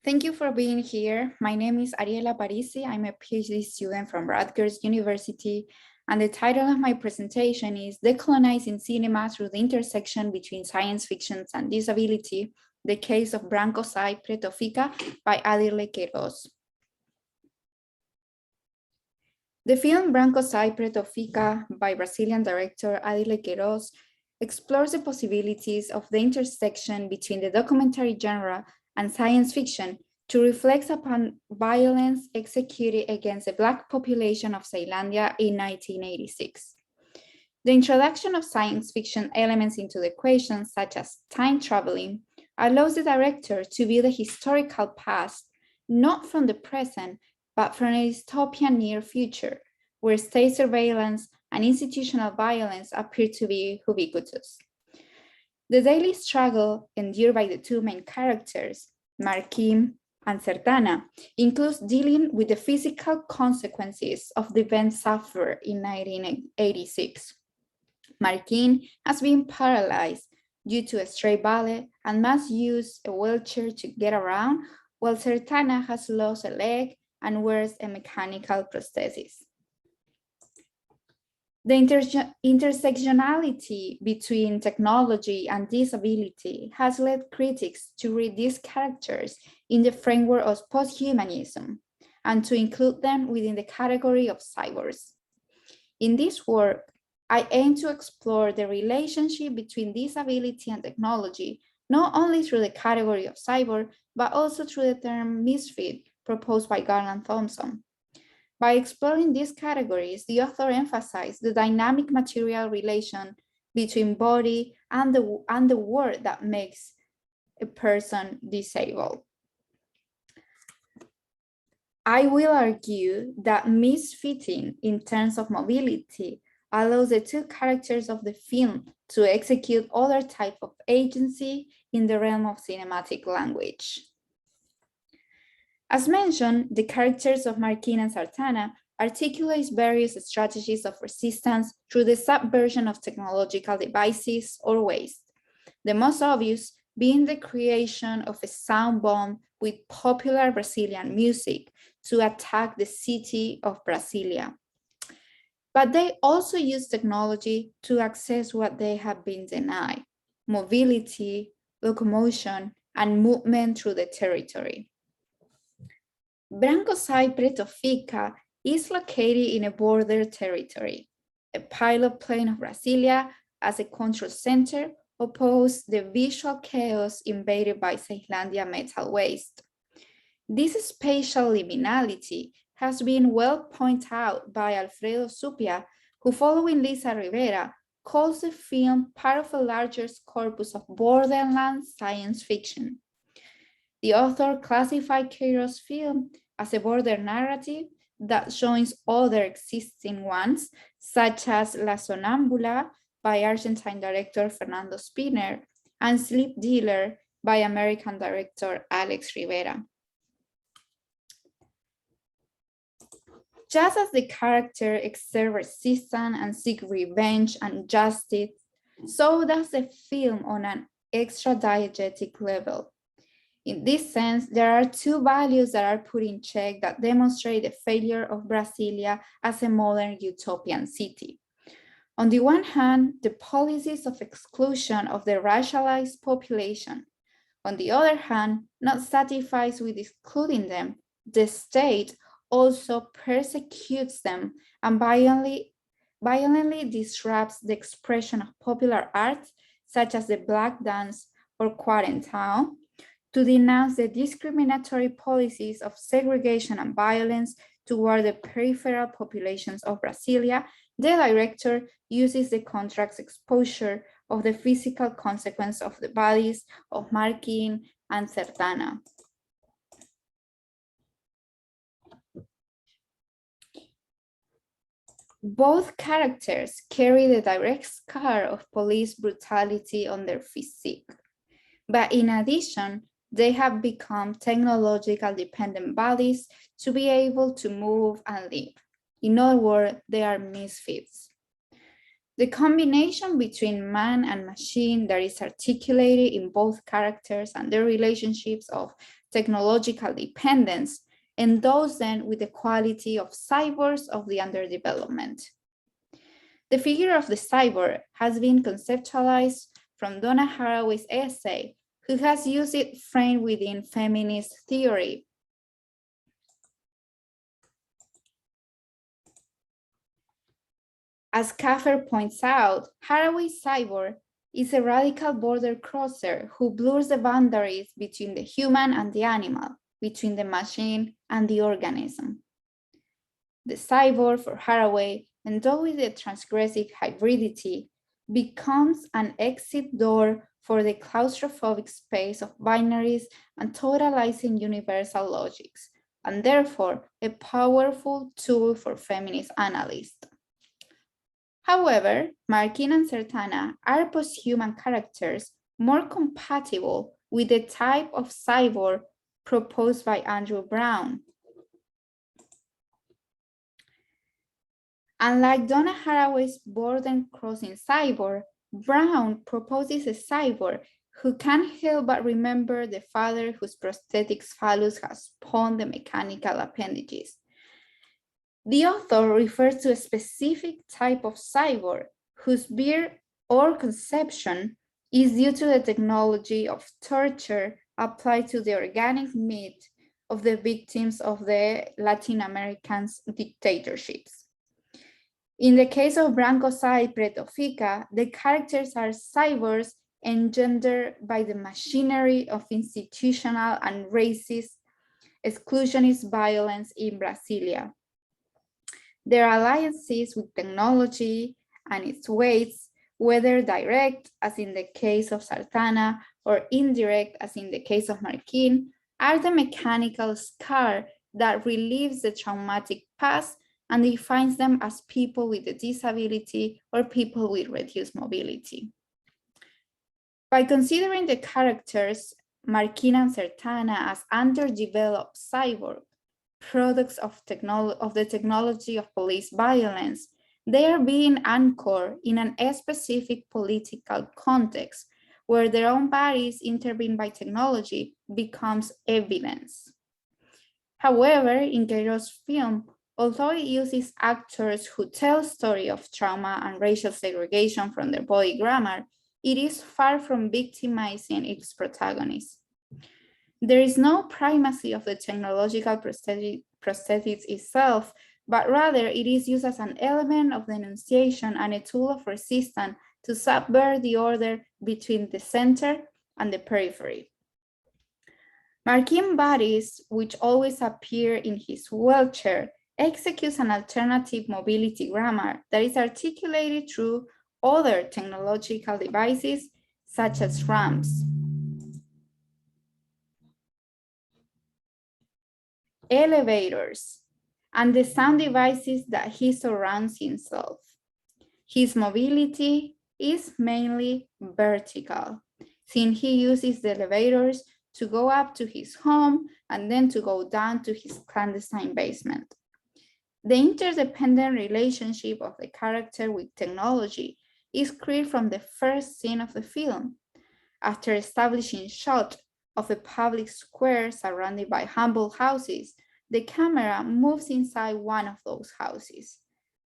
Thank you for being here. My name is Ariela Parisi. I'm a PhD student from Rutgers University, and the title of my presentation is Decolonizing Cinema Through the Intersection Between Science Fiction and Disability, the Case of Branco Sai Preto Fica by Ariela Parisi. The film Branco Sai Preto Fica by Brazilian director Ariela Parisi explores the possibilities of the intersection between the documentary genre and science fiction to reflect upon violence executed against the Black population of Zealandia in 1986. The introduction of science fiction elements into the equation, such as time traveling, allows the director to view the historical past not from the present, but from a dystopian near future, where state surveillance and institutional violence appear to be ubiquitous. The daily struggle endured by the two main characters, Marquín and Sertana, includes dealing with the physical consequences of the events suffered in 1986. Marquín has been paralyzed due to a stray bullet and must use a wheelchair to get around, while Sertana has lost a leg and wears a mechanical prosthesis. The intersectionality between technology and disability has led critics to read these characters in the framework of posthumanism and to include them within the category of cyborgs. In this work, I aim to explore the relationship between disability and technology, not only through the category of cyborg, but also through the term misfit proposed by Garland Thompson. By exploring these categories, the author emphasized the dynamic material relation between body and the word that makes a person disabled. I will argue that misfitting in terms of mobility allows the two characters of the film to execute other type of agency in the realm of cinematic language. As mentioned, the characters of Marquín and Sertana articulate various strategies of resistance through the subversion of technological devices or waste, the most obvious being the creation of a sound bomb with popular Brazilian music to attack the city of Brasilia. But they also use technology to access what they have been denied: mobility, locomotion, and movement through the territory. Branco Sai Preto Fica is located in a border territory. A pilot plane of Brasilia as a control center opposed the visual chaos invaded by Zealandia metal waste. This spatial liminality has been well pointed out by Alfredo Supia, who, following Lisa Rivera, calls the film part of a larger corpus of borderland science fiction. The author classified Queiro's film as a border narrative that joins other existing ones, such as La Sonambula by Argentine director Fernando Spinner and Sleep Dealer by American director Alex Rivera. Just as the character exerts resistance and seeks revenge and justice, so does the film on an extra diegetic level. In this sense, there are two values that are put in check that demonstrate the failure of Brasilia as a modern utopian city. On the one hand, the policies of exclusion of the racialized population. On the other hand, not satisfied with excluding them, the state also persecutes them and violently disrupts the expression of popular art, such as the Black dance or Quarentão, to denounce the discriminatory policies of segregation and violence toward the peripheral populations of Brasilia. The director uses the contrast exposure of the physical consequence of the bodies of Marquín and Sertana. Both characters carry the direct scar of police brutality on their physique, but in addition, they have become technological dependent bodies to be able to move and live. In other words, they are misfits. The combination between man and machine that is articulated in both characters and their relationships of technological dependence endows them with the quality of cyborgs of the underdevelopment. The figure of the cyborg has been conceptualized from Donna Haraway's essay, who has used it framed within feminist theory. As Kaffer points out, Haraway's cyborg is a radical border crosser who blurs the boundaries between the human and the animal, between the machine and the organism. The cyborg for Haraway, endowed with the transgressive hybridity, becomes an exit door for the claustrophobic space of binaries and totalizing universal logics, and therefore a powerful tool for feminist analysts. However, Markin and Sertana are post-human characters more compatible with the type of cyborg proposed by Andrew Brown. Unlike Donna Haraway's border-crossing cyborg, Brown proposes a cyborg who can't help but remember the father whose prosthetic phallus has spawned the mechanical appendages. The author refers to a specific type of cyborg whose birth or conception is due to the technology of torture applied to the organic meat of the victims of the Latin American dictatorships. In the case of Branco Saipre Tofica, the characters are cyborgs engendered by the machinery of institutional and racist exclusionist violence in Brasilia. Their alliances with technology and its weights, whether direct, as in the case of Sartana, or indirect, as in the case of Markin, are the mechanical scar that relieves the traumatic past and defines them as people with a disability or people with reduced mobility. By considering the characters Markin and Sertana as underdeveloped cyborg, products of the technology of police violence, they are being anchored in a specific political context where their own bodies intervened by technology becomes evidence. However, in Queiroz' film, although it uses actors who tell stories of trauma and racial segregation from their body grammar, it is far from victimizing its protagonists. There is no primacy of the technological prosthetics itself, but rather it is used as an element of denunciation and a tool of resistance to subvert the order between the center and the periphery. Markin bodies, which always appear in his wheelchair, executes an alternative mobility grammar that is articulated through other technological devices, such as ramps, elevators, and the sound devices that he surrounds himself. His mobility is mainly vertical, since he uses the elevators to go up to his home and then to go down to his clandestine basement. The interdependent relationship of the character with technology is clear from the first scene of the film. After establishing shot of a public square surrounded by humble houses, the camera moves inside one of those houses.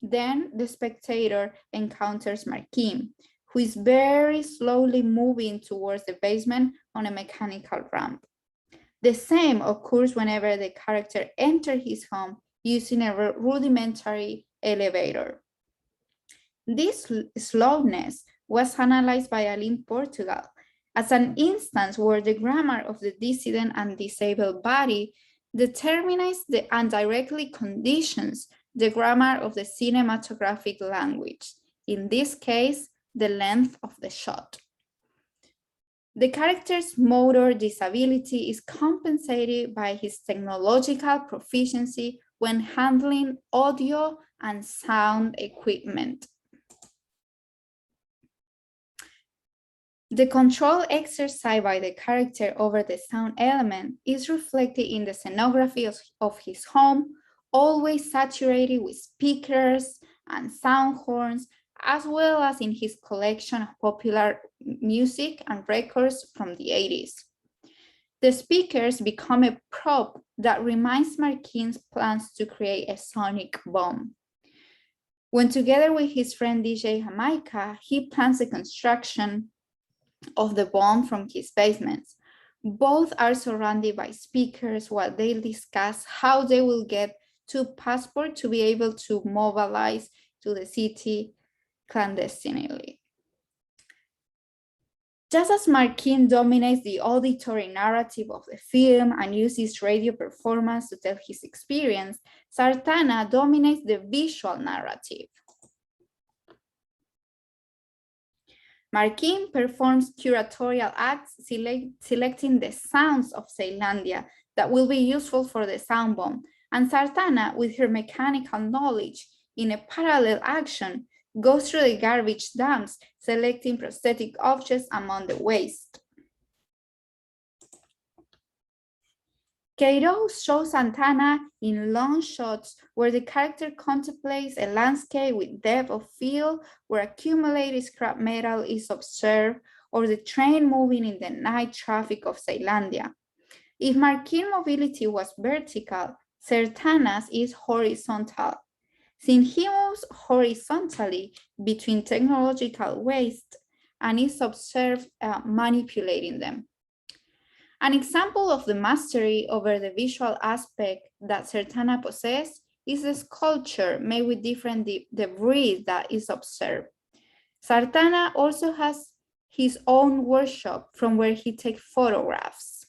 Then the spectator encounters Markin, who is very slowly moving towards the basement on a mechanical ramp. The same occurs whenever the character enters his home using a rudimentary elevator. This slowness was analyzed by Aline Portugal as an instance where the grammar of the dissident and disabled body determines and directly conditions the grammar of the cinematographic language, in this case, the length of the shot. The character's motor disability is compensated by his technological proficiency when handling audio and sound equipment. The control exercised by the character over the sound element is reflected in the scenography of his home, always saturated with speakers and sound horns as well as in his collection of popular music and records from the 80s. The speakers become a prop that reminds Marquin's plans to create a sonic bomb. When together with his friend DJ Jamaica, he plans the construction of the bomb from his basement. Both are surrounded by speakers while they discuss how they will get to passport to be able to mobilize to the city clandestinely. Just as Marquin dominates the auditory narrative of the film and uses radio performance to tell his experience, Sartana dominates the visual narrative. Marquin performs curatorial acts selecting the sounds of Ceylandia that will be useful for the sound bomb, and Sartana, with her mechanical knowledge, in a parallel action, goes through the garbage dumps, selecting prosthetic objects among the waste. Queiroz shows Santana in long shots where the character contemplates a landscape with depth of field, where accumulated scrap metal is observed, or the train moving in the night traffic of Ceylandia. If Marquin mobility was vertical, Sertana's is horizontal. Since he moves horizontally between technological waste and is observed manipulating them. An example of the mastery over the visual aspect that Sertana possesses is the sculpture made with different debris that is observed. Sartana also has his own workshop from where he takes photographs.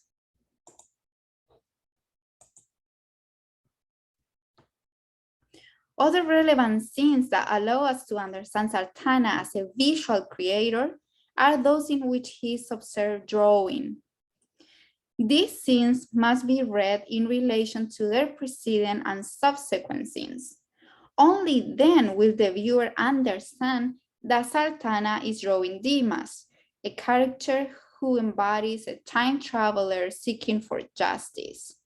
Other relevant scenes that allow us to understand Sartana as a visual creator are those in which he is observed drawing. These scenes must be read in relation to their preceding and subsequent scenes. Only then will the viewer understand that Sartana is drawing Dimas, a character who embodies a time traveler seeking for justice.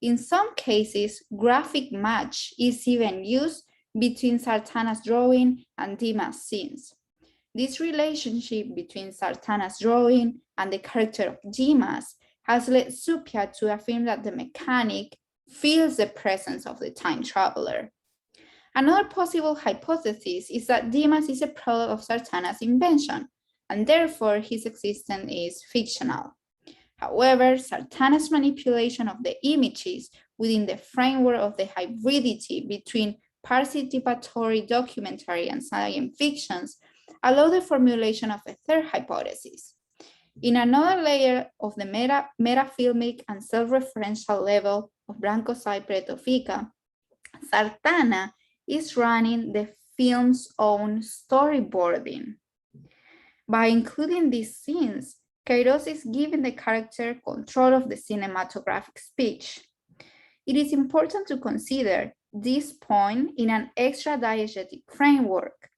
In some cases, graphic match is even used between Sartana's drawing and Dimas' scenes. This relationship between Sartana's drawing and the character of Dimas has led Supia to affirm that the mechanic feels the presence of the time traveler. Another possible hypothesis is that Dimas is a product of Sartana's invention, and therefore his existence is fictional. However, Sartana's manipulation of the images within the framework of the hybridity between participatory documentary and science fictions allow the formulation of a third hypothesis. In another layer of the meta-filmic and self-referential level of Branco Cypre Tofica, Sartana is running the film's own storyboarding. By including these scenes, Queiroz is giving the character control of the cinematographic speech. It is important to consider this point in an extra-diegetic framework.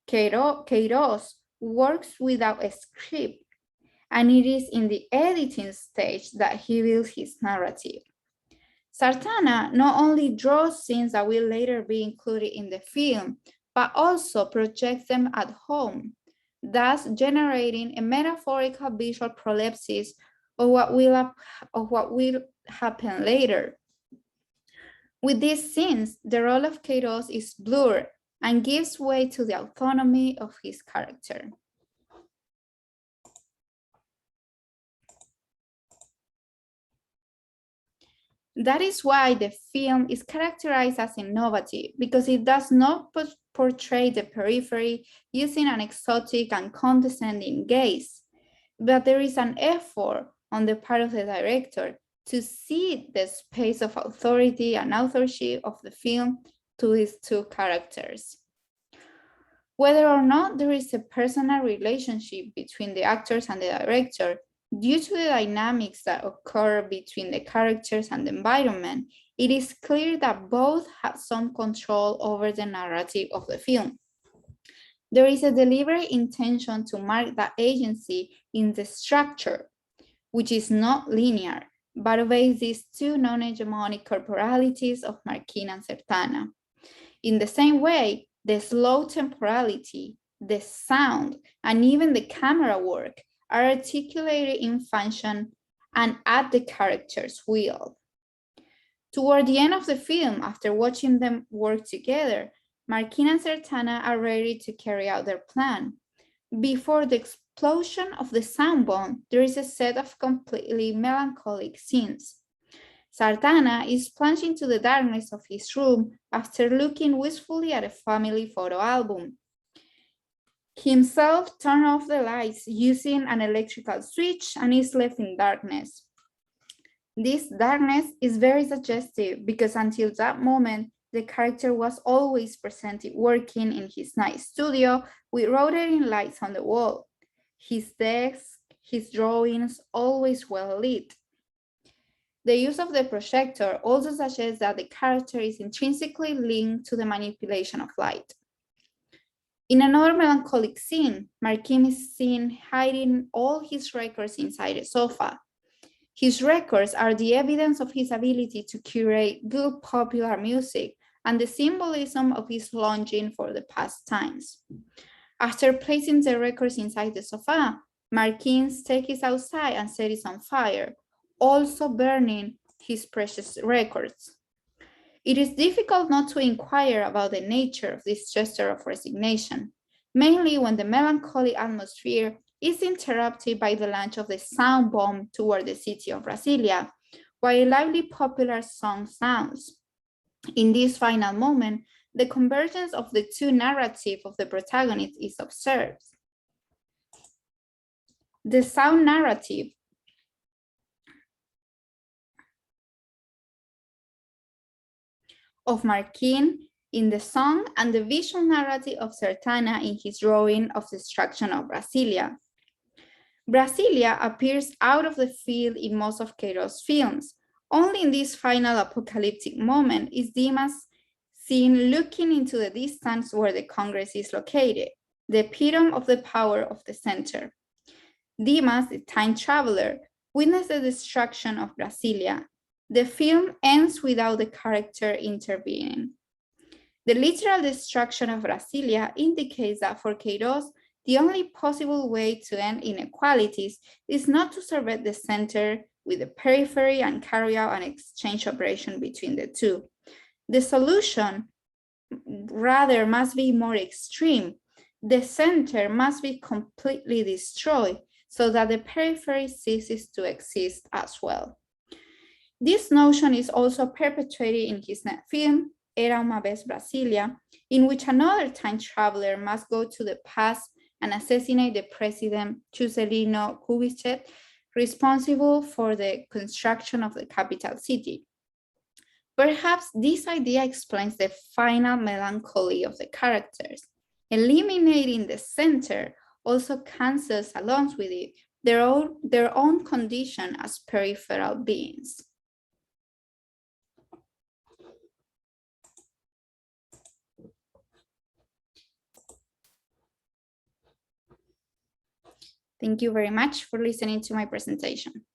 Queiroz works without a script, and it is in the editing stage that he builds his narrative. Sartana not only draws scenes that will later be included in the film, but also projects them at home, thus generating a metaphorical visual prolepsis of what will happen later. With these scenes, the role of Queiroz is blurred and gives way to the autonomy of his character. That is why the film is characterized as innovative, because it does not portray the periphery using an exotic and condescending gaze, but there is an effort on the part of the director to cede the space of authority and authorship of the film to his two characters. Whether or not there is a personal relationship between the actors and the director, due to the dynamics that occur between the characters and the environment, it is clear that both have some control over the narrative of the film. There is a deliberate intention to mark that agency in the structure, which is not linear, but obeys these two non-hegemonic corporalities of Marquin and Sertana. In the same way, The slow temporality, the sound, and even the camera work are articulated in function and at the character's will. Toward the end of the film, after watching them work together, Marquine and Sertana are ready to carry out their plan. Before the explosion of the sound bomb, there is a set of completely melancholic scenes. Sartana is plunged into the darkness of his room after looking wistfully at a family photo album. He himself turned off the lights using an electrical switch and is left in darkness. This darkness is very suggestive because until that moment, the character was always presented working in his night studio with rotating lights on the wall. His desk, his drawings, always well lit. The use of the projector also suggests that the character is intrinsically linked to the manipulation of light. In another melancholic scene, Marquine is seen hiding all his records inside a sofa. His records are the evidence of his ability to curate good popular music and the symbolism of his longing for the past times. After placing the records inside the sofa, Marquine takes it outside and sets it on fire, also burning his precious records. It is difficult not to inquire about the nature of this gesture of resignation, mainly when the melancholy atmosphere is interrupted by the launch of the sound bomb toward the city of Brasilia, while a lively popular song sounds. In this final moment, the convergence of the two narratives of the protagonist is observed. The sound narrative of Marquine in the song and the visual narrative of Sertana in his drawing of the destruction of Brasilia. Brasilia appears out of the field in most of Queiroz films. Only in this final apocalyptic moment is Dimas seen looking into the distance where the Congress is located, the epitome of the power of the center. Dimas, the time traveler, witnessed the destruction of Brasilia. The film ends without the character intervening. The literal destruction of Brasilia indicates that for Queiroz, the only possible way to end inequalities is not to subvert the center with the periphery and carry out an exchange operation between the two. The solution, rather, must be more extreme. The center must be completely destroyed so that the periphery ceases to exist as well. This notion is also perpetuated in his film, Era una vez Brasilia, in which another time traveler must go to the past and assassinate the president Juscelino Kubitschek, responsible for the construction of the capital city. Perhaps this idea explains the final melancholy of the characters. Eliminating the center also cancels along with it their own condition as peripheral beings. Thank you very much for listening to my presentation.